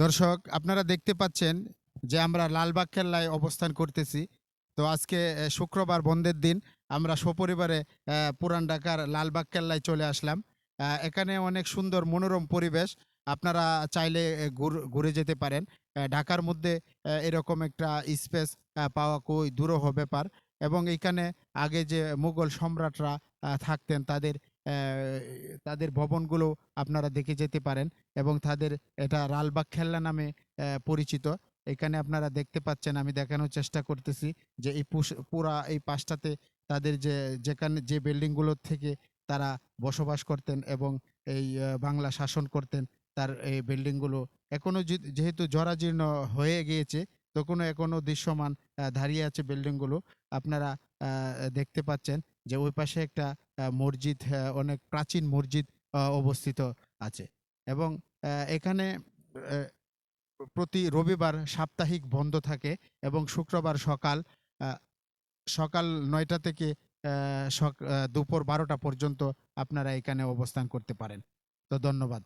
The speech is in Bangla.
দর্শক, আপনারা দেখতে পাচ্ছেন যে আমরা লালবাগ কেল্লায় অবস্থান করতেছি। তো আজকে শুক্রবার বন্ধের দিন আমরা সপরিবারে পুরান ঢাকার লালবাগ কেল্লায় চলে আসলাম। এখানে অনেক সুন্দর মনোরম পরিবেশ। আপনারা চাইলে ঘুরে যেতে পারেন। ঢাকার মধ্যে এরকম একটা স্পেস পাওয়া খুবই দুরূহ ব্যাপার। এবং এইখানে আগে যে মুঘল সম্রাটরা থাকতেন তাদের ভবনগুলো আপনারা দেখে যেতে পারেন। এবং তাদের এটা লালবাগ খেলনা নামে পরিচিত। এখানে আপনারা দেখতে পাচ্ছেন, আমি দেখানোর চেষ্টা করতেছি যে এই পুরা এই পাশটাতে তাদের যেখানে যে বিল্ডিংগুলোর থেকে তারা বসবাস করতেন এবং এই বাংলা শাসন করতেন, তার এই বিল্ডিংগুলো এখনো যেহেতু জরাজীর্ণ হয়ে গিয়েছে, তখনও এখনো দৃশ্যমান দাঁড়িয়ে আছে বিল্ডিংগুলো। আপনারা দেখতে পাচ্ছেন যে ওই পাশে একটা মসজিদ, অনেক প্রাচীন মসজিদ অবস্থিত আছে। এবং এখানে আহ, প্রতি রবিবার সাপ্তাহিক বন্ধ থাকে এবং শুক্রবার আহ, সকাল ৯টা থেকে দুপুর ১২টা পর্যন্ত আপনারা এখানে অবস্থান করতে পারেন। তো ধন্যবাদ।